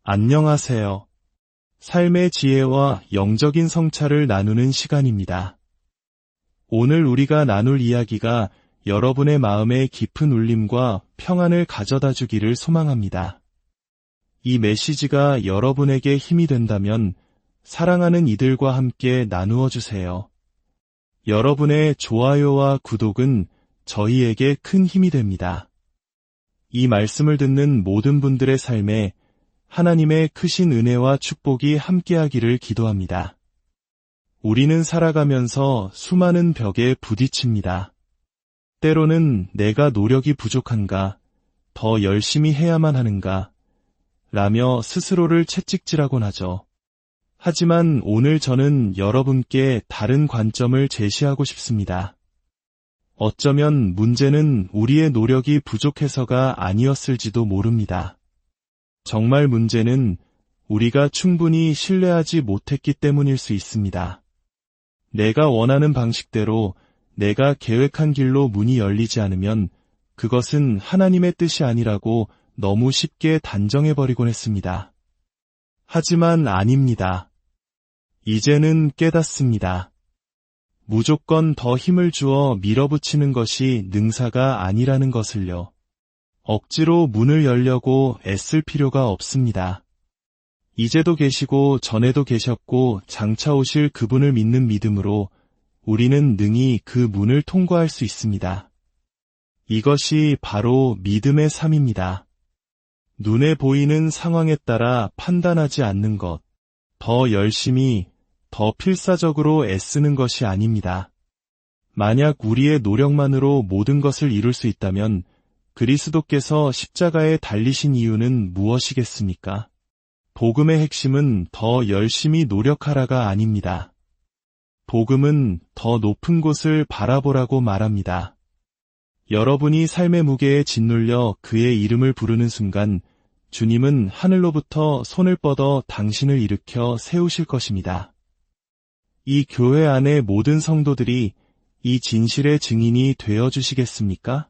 안녕하세요. 삶의 지혜와 영적인 성찰을 나누는 시간입니다. 오늘 우리가 나눌 이야기가 여러분의 마음에 깊은 울림과 평안을 가져다 주기를 소망합니다. 이 메시지가 여러분에게 힘이 된다면 사랑하는 이들과 함께 나누어 주세요. 여러분의 좋아요와 구독은 저희에게 큰 힘이 됩니다. 이 말씀을 듣는 모든 분들의 삶에 하나님의 크신 은혜와 축복이 함께하기를 기도합니다. 우리는 살아가면서 수많은 벽에 부딪힙니다. 때로는 내가 노력이 부족한가, 더 열심히 해야만 하는가, 라며 스스로를 채찍질하곤 하죠. 하지만 오늘 저는 여러분께 다른 관점을 제시하고 싶습니다. 어쩌면 문제는 우리의 노력이 부족해서가 아니었을지도 모릅니다. 정말 문제는 우리가 충분히 신뢰하지 못했기 때문일 수 있습니다. 내가 원하는 방식대로 내가 계획한 길로 문이 열리지 않으면 그것은 하나님의 뜻이 아니라고 너무 쉽게 단정해버리곤 했습니다. 하지만 아닙니다. 이제는 깨닫습니다. 무조건 더 힘을 주어 밀어붙이는 것이 능사가 아니라는 것을요. 억지로 문을 열려고 애쓸 필요가 없습니다. 이제도 계시고 전에도 계셨고 장차 오실 그분을 믿는 믿음으로 우리는 능히 그 문을 통과할 수 있습니다. 이것이 바로 믿음의 삶입니다. 눈에 보이는 상황에 따라 판단하지 않는 것, 더 열심히, 더 필사적으로 애쓰는 것이 아닙니다. 만약 우리의 노력만으로 모든 것을 이룰 수 있다면 그리스도께서 십자가에 달리신 이유는 무엇이겠습니까? 복음의 핵심은 더 열심히 노력하라가 아닙니다. 복음은 더 높은 곳을 바라보라고 말합니다. 여러분이 삶의 무게에 짓눌려 그의 이름을 부르는 순간 주님은 하늘로부터 손을 뻗어 당신을 일으켜 세우실 것입니다. 이 교회 안의 모든 성도들이 이 진실의 증인이 되어주시겠습니까?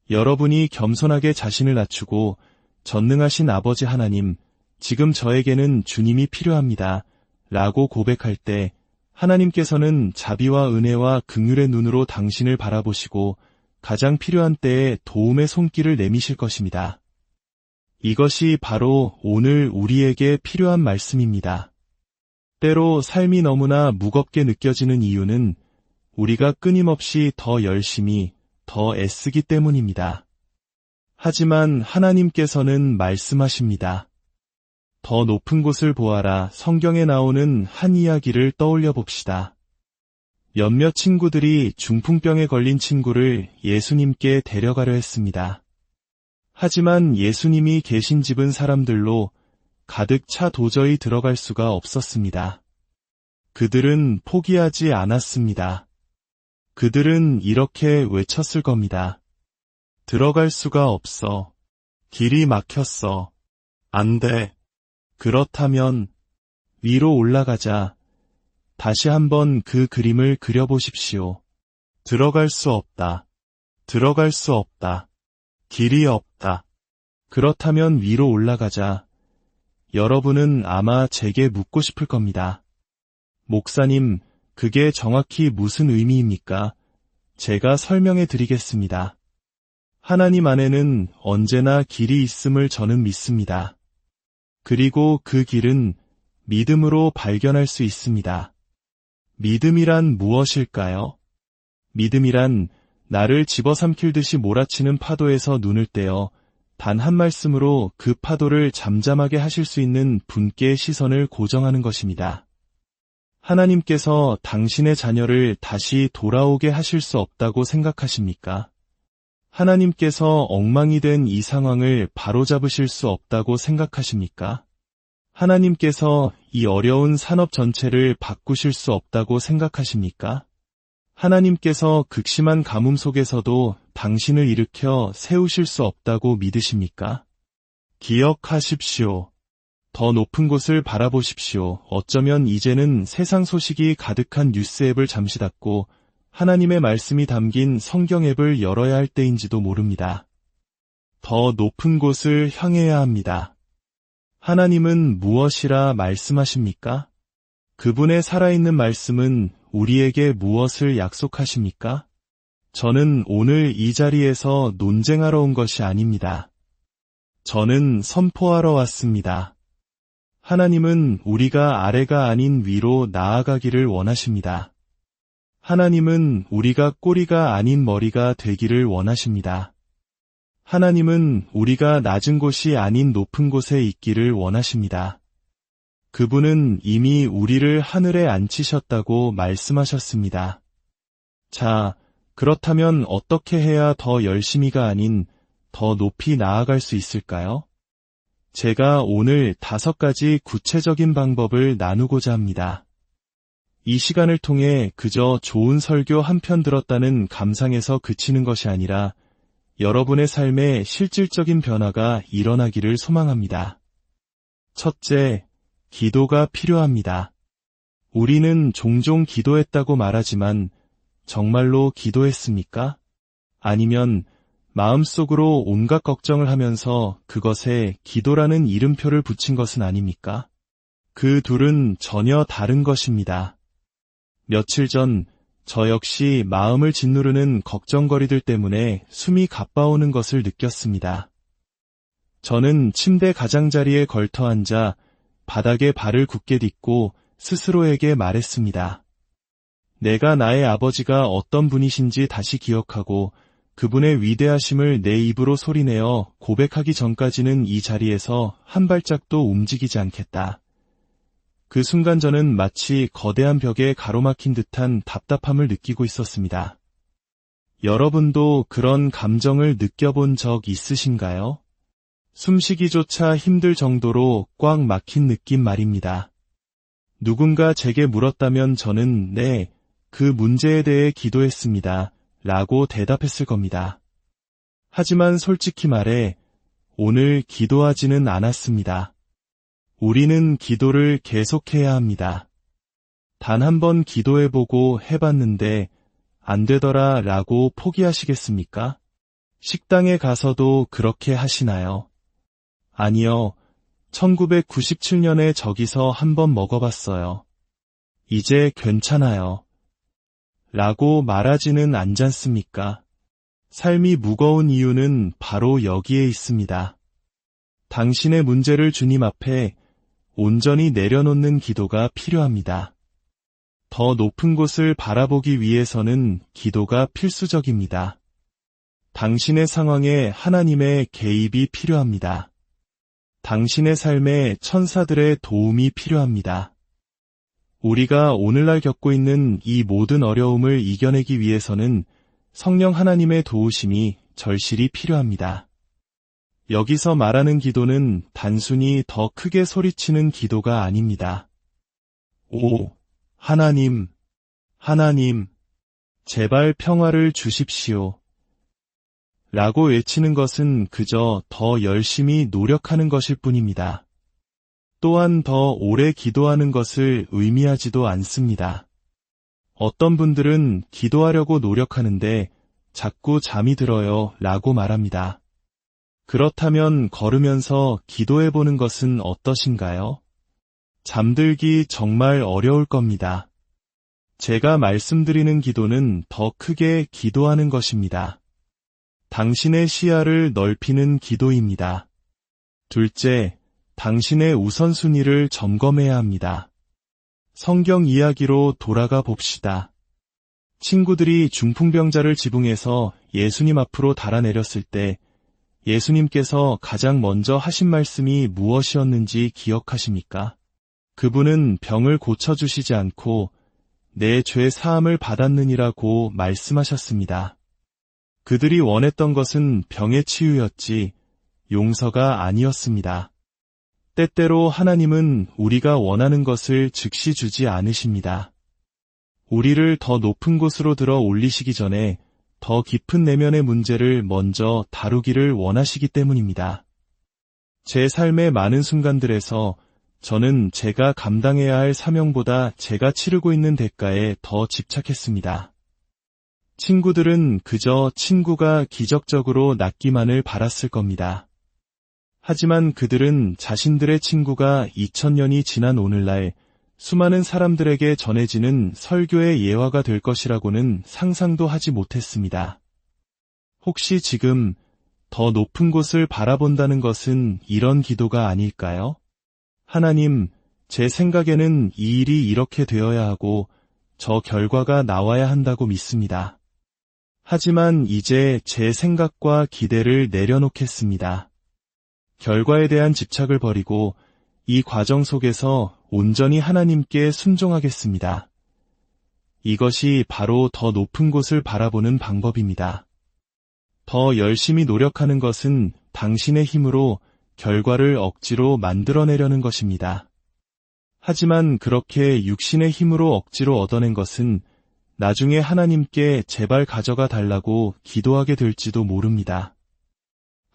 여러분이 겸손하게 자신을 낮추고 전능하신 아버지 하나님, 지금 저에게는 주님이 필요합니다. 라고 고백할 때 하나님께서는 자비와 은혜와 긍휼의 눈으로 당신을 바라보시고 가장 필요한 때에 도움의 손길을 내미실 것입니다. 이것이 바로 오늘 우리에게 필요한 말씀입니다. 때로 삶이 너무나 무겁게 느껴지는 이유는 우리가 끊임없이 더 열심히 더 애쓰기 때문입니다. 하지만 하나님께서는 말씀하십니다. 더 높은 곳을 보아라. 성경에 나오는 한 이야기를 떠올려 봅시다. 몇몇 친구들이 중풍병에 걸린 친구를 예수님께 데려가려 했습니다. 하지만 예수님이 계신 집은 사람들로 가득 차 도저히 들어갈 수가 없었습니다. 그들은 포기하지 않았습니다. 그들은 이렇게 외쳤을 겁니다. 들어갈 수가 없어. 길이 막혔어. 안 돼. 그렇다면 위로 올라가자. 다시 한번 그 그림을 그려보십시오. 들어갈 수 없다. 들어갈 수 없다. 길이 없다. 그렇다면 위로 올라가자. 여러분은 아마 제게 묻고 싶을 겁니다. 목사님, 그게 정확히 무슨 의미입니까? 제가 설명해 드리겠습니다. 하나님 안에는 언제나 길이 있음을 저는 믿습니다. 그리고 그 길은 믿음으로 발견할 수 있습니다. 믿음이란 무엇일까요? 믿음이란 나를 집어삼킬 듯이 몰아치는 파도에서 눈을 떼어 단 한 말씀으로 그 파도를 잠잠하게 하실 수 있는 분께의 시선을 고정하는 것입니다. 하나님께서 당신의 자녀를 다시 돌아오게 하실 수 없다고 생각하십니까? 하나님께서 엉망이 된 이 상황을 바로잡으실 수 없다고 생각하십니까? 하나님께서 이 어려운 산업 전체를 바꾸실 수 없다고 생각하십니까? 하나님께서 극심한 가뭄 속에서도 당신을 일으켜 세우실 수 없다고 믿으십니까? 기억하십시오. 더 높은 곳을 바라보십시오. 어쩌면 이제는 세상 소식이 가득한 뉴스 앱을 잠시 닫고 하나님의 말씀이 담긴 성경 앱을 열어야 할 때인지도 모릅니다. 더 높은 곳을 향해야 합니다. 하나님은 무엇이라 말씀하십니까? 그분의 살아있는 말씀은 우리에게 무엇을 약속하십니까? 저는 오늘 이 자리에서 논쟁하러 온 것이 아닙니다. 저는 선포하러 왔습니다. 하나님은 우리가 아래가 아닌 위로 나아가기를 원하십니다. 하나님은 우리가 꼬리가 아닌 머리가 되기를 원하십니다. 하나님은 우리가 낮은 곳이 아닌 높은 곳에 있기를 원하십니다. 그분은 이미 우리를 하늘에 앉히셨다고 말씀하셨습니다. 자, 그렇다면 어떻게 해야 더 열심히가 아닌 더 높이 나아갈 수 있을까요? 제가 오늘 5가지 구체적인 방법을 나누고자 합니다. 이 시간을 통해 그저 좋은 설교 한 편 들었다는 감상에서 그치는 것이 아니라 여러분의 삶에 실질적인 변화가 일어나기를 소망합니다. 첫째, 기도가 필요합니다. 우리는 종종 기도했다고 말하지만 정말로 기도했습니까? 아니면 마음속으로 온갖 걱정을 하면서 그것에 기도라는 이름표를 붙인 것은 아닙니까? 그 둘은 전혀 다른 것입니다. 며칠 전 저 역시 마음을 짓누르는 걱정거리들 때문에 숨이 가빠오는 것을 느꼈습니다. 저는 침대 가장자리에 걸터 앉아 바닥에 발을 굳게 딛고 스스로에게 말했습니다. 내가 나의 아버지가 어떤 분이신지 다시 기억하고 그분의 위대하심을 내 입으로 소리내어 고백하기 전까지는 이 자리에서 한 발짝도 움직이지 않겠다. 그 순간 저는 마치 거대한 벽에 가로막힌 듯한 답답함을 느끼고 있었습니다. 여러분도 그런 감정을 느껴본 적 있으신가요? 숨쉬기조차 힘들 정도로 꽉 막힌 느낌 말입니다. 누군가 제게 물었다면 저는 네, 그 문제에 대해 기도했습니다. 라고 대답했을 겁니다. 하지만 솔직히 말해 오늘 기도하지는 않았습니다. 우리는 기도를 계속해야 합니다. 단 한 번 기도해보고 해봤는데 안 되더라 라고 포기하시겠습니까? 식당에 가서도 그렇게 하시나요? 아니요. 1997년에 저기서 한 번 먹어봤어요. 이제 괜찮아요. 라고 말하지는 않잖습니까? 삶이 무거운 이유는 바로 여기에 있습니다. 당신의 문제를 주님 앞에 온전히 내려놓는 기도가 필요합니다. 더 높은 곳을 바라보기 위해서는 기도가 필수적입니다. 당신의 상황에 하나님의 개입이 필요합니다. 당신의 삶에 천사들의 도움이 필요합니다. 우리가 오늘날 겪고 있는 이 모든 어려움을 이겨내기 위해서는 성령 하나님의 도우심이 절실히 필요합니다. 여기서 말하는 기도는 단순히 더 크게 소리치는 기도가 아닙니다. 오, 하나님, 하나님, 제발 평화를 주십시오. 라고 외치는 것은 그저 더 열심히 노력하는 것일 뿐입니다. 또한 더 오래 기도하는 것을 의미하지도 않습니다. 어떤 분들은 기도하려고 노력하는데 자꾸 잠이 들어요 라고 말합니다. 그렇다면 걸으면서 기도해보는 것은 어떠신가요? 잠들기 정말 어려울 겁니다. 제가 말씀드리는 기도는 더 크게 기도하는 것입니다. 당신의 시야를 넓히는 기도입니다. 둘째, 당신의 우선순위를 점검해야 합니다. 성경 이야기로 돌아가 봅시다. 친구들이 중풍병자를 지붕에서 예수님 앞으로 달아내렸을 때 예수님께서 가장 먼저 하신 말씀이 무엇이었는지 기억하십니까? 그분은 병을 고쳐주시지 않고 내 죄 사함을 받았느니라고 말씀하셨습니다. 그들이 원했던 것은 병의 치유였지 용서가 아니었습니다. 때때로 하나님은 우리가 원하는 것을 즉시 주지 않으십니다. 우리를 더 높은 곳으로 들어 올리시기 전에 더 깊은 내면의 문제를 먼저 다루기를 원하시기 때문입니다. 제 삶의 많은 순간들에서 저는 제가 감당해야 할 사명보다 제가 치르고 있는 대가에 더 집착했습니다. 친구들은 그저 친구가 기적적으로 낫기만을 바랐을 겁니다. 하지만 그들은 자신들의 친구가 2000년이 지난 오늘날 수많은 사람들에게 전해지는 설교의 예화가 될 것이라고는 상상도 하지 못했습니다. 혹시 지금 더 높은 곳을 바라본다는 것은 이런 기도가 아닐까요? 하나님, 제 생각에는 이 일이 이렇게 되어야 하고 저 결과가 나와야 한다고 믿습니다. 하지만 이제 제 생각과 기대를 내려놓겠습니다. 결과에 대한 집착을 버리고 이 과정 속에서 온전히 하나님께 순종하겠습니다. 이것이 바로 더 높은 곳을 바라보는 방법입니다. 더 열심히 노력하는 것은 당신의 힘으로 결과를 억지로 만들어내려는 것입니다. 하지만 그렇게 육신의 힘으로 억지로 얻어낸 것은 나중에 하나님께 제발 가져가 달라고 기도하게 될지도 모릅니다.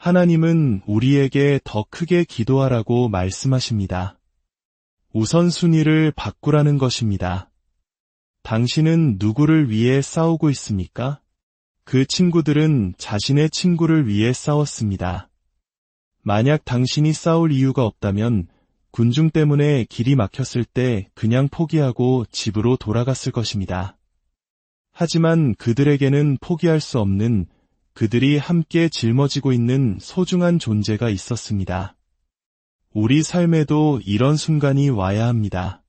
하나님은 우리에게 더 크게 기도하라고 말씀하십니다. 우선순위를 바꾸라는 것입니다. 당신은 누구를 위해 싸우고 있습니까? 그 친구들은 자신의 친구를 위해 싸웠습니다. 만약 당신이 싸울 이유가 없다면 군중 때문에 길이 막혔을 때 그냥 포기하고 집으로 돌아갔을 것입니다. 하지만 그들에게는 포기할 수 없는 그들이 함께 짊어지고 있는 소중한 존재가 있었습니다. 우리 삶에도 이런 순간이 와야 합니다.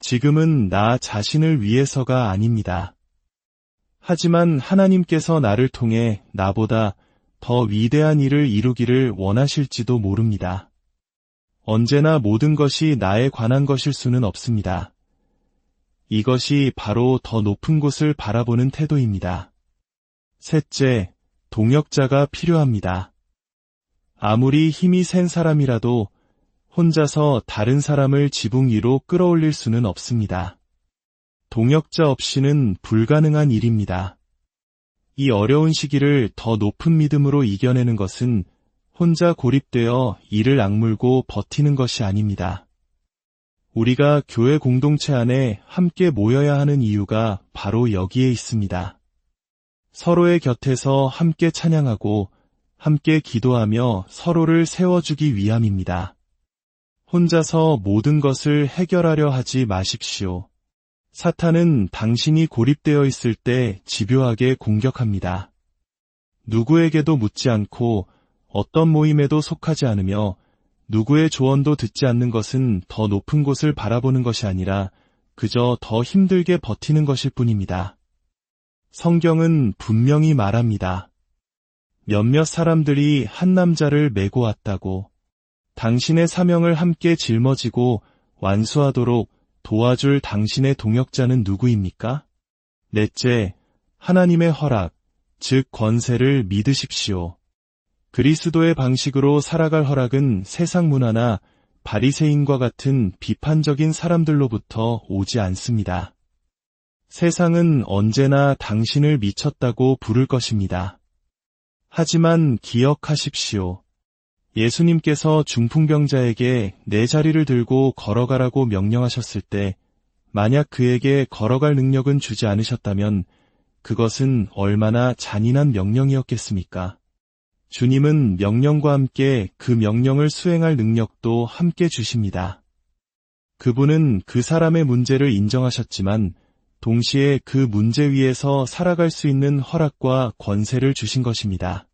지금은 나 자신을 위해서가 아닙니다. 하지만 하나님께서 나를 통해 나보다 더 위대한 일을 이루기를 원하실지도 모릅니다. 언제나 모든 것이 나에 관한 것일 수는 없습니다. 이것이 바로 더 높은 곳을 바라보는 태도입니다. 셋째, 동역자가 필요합니다. 아무리 힘이 센 사람이라도 혼자서 다른 사람을 지붕 위로 끌어올릴 수는 없습니다. 동역자 없이는 불가능한 일입니다. 이 어려운 시기를 더 높은 믿음으로 이겨내는 것은 혼자 고립되어 이를 악물고 버티는 것이 아닙니다. 우리가 교회 공동체 안에 함께 모여야 하는 이유가 바로 여기에 있습니다. 서로의 곁에서 함께 찬양하고 함께 기도하며 서로를 세워주기 위함입니다. 혼자서 모든 것을 해결하려 하지 마십시오. 사탄은 당신이 고립되어 있을 때 집요하게 공격합니다. 누구에게도 묻지 않고 어떤 모임에도 속하지 않으며 누구의 조언도 듣지 않는 것은 더 높은 곳을 바라보는 것이 아니라 그저 더 힘들게 버티는 것일 뿐입니다. 성경은 분명히 말합니다. 몇몇 사람들이 한 남자를 메고 왔다고. 당신의 사명을 함께 짊어지고 완수하도록 도와줄 당신의 동역자는 누구입니까? 넷째, 하나님의 허락, 즉 권세를 믿으십시오. 그리스도의 방식으로 살아갈 허락은 세상 문화나 바리새인과 같은 비판적인 사람들로부터 오지 않습니다. 세상은 언제나 당신을 미쳤다고 부를 것입니다. 하지만 기억하십시오. 예수님께서 중풍병자에게 내 자리를 들고 걸어가라고 명령하셨을 때 만약 그에게 걸어갈 능력은 주지 않으셨다면 그것은 얼마나 잔인한 명령이었겠습니까? 주님은 명령과 함께 그 명령을 수행할 능력도 함께 주십니다. 그분은 그 사람의 문제를 인정하셨지만 동시에 그 문제 위에서 살아갈 수 있는 허락과 권세를 주신 것입니다.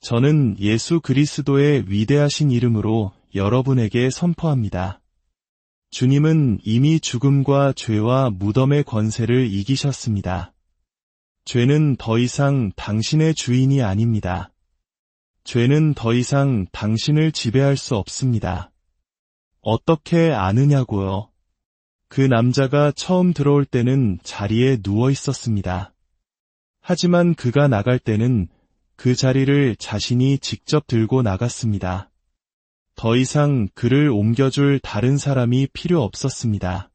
저는 예수 그리스도의 위대하신 이름으로 여러분에게 선포합니다. 주님은 이미 죽음과 죄와 무덤의 권세를 이기셨습니다. 죄는 더 이상 당신의 주인이 아닙니다. 죄는 더 이상 당신을 지배할 수 없습니다. 어떻게 아느냐고요? 그 남자가 처음 들어올 때는 자리에 누워 있었습니다. 하지만 그가 나갈 때는 그 자리를 자신이 직접 들고 나갔습니다. 더 이상 그를 옮겨줄 다른 사람이 필요 없었습니다.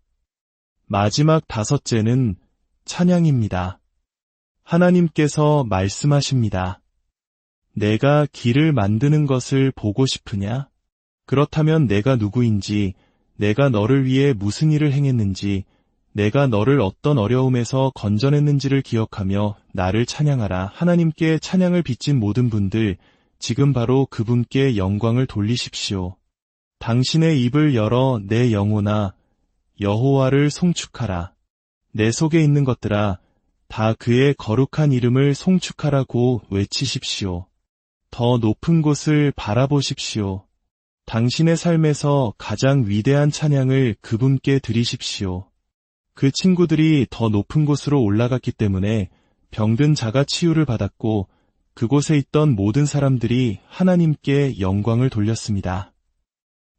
마지막 다섯째는 찬양입니다. 하나님께서 말씀하십니다. 내가 길을 만드는 것을 보고 싶으냐? 그렇다면 내가 누구인지, 내가 너를 위해 무슨 일을 행했는지, 내가 너를 어떤 어려움에서 건져냈는지를 기억하며 나를 찬양하라. 하나님께 찬양을 빚진 모든 분들, 지금 바로 그분께 영광을 돌리십시오. 당신의 입을 열어 내 영혼아, 여호와를 송축하라. 내 속에 있는 것들아, 다 그의 거룩한 이름을 송축하라고 외치십시오. 더 높은 곳을 바라보십시오. 당신의 삶에서 가장 위대한 찬양을 그분께 드리십시오. 그 친구들이 더 높은 곳으로 올라갔기 때문에 병든 자가 치유를 받았고 그곳에 있던 모든 사람들이 하나님께 영광을 돌렸습니다.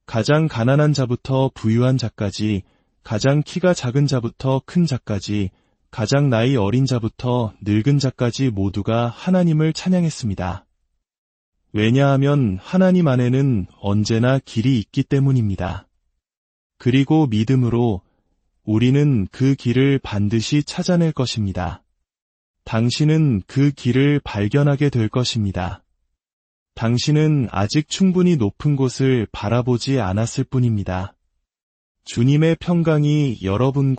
가장 가난한 자부터 부유한 자까지, 가장 키가 작은 자부터 큰 자까지, 가장 나이 어린 자부터 늙은 자까지 모두가 하나님을 찬양했습니다. 왜냐하면 하나님 안에는 언제나 길이 있기 때문입니다. 그리고 믿음으로 우리는 그 길을 반드시 찾아낼 것입니다. 당신은 그 길을 발견하게 될 것입니다. 당신은 아직 충분히 높은 곳을 바라보지 않았을 뿐입니다. 주님의 평강이 여러분과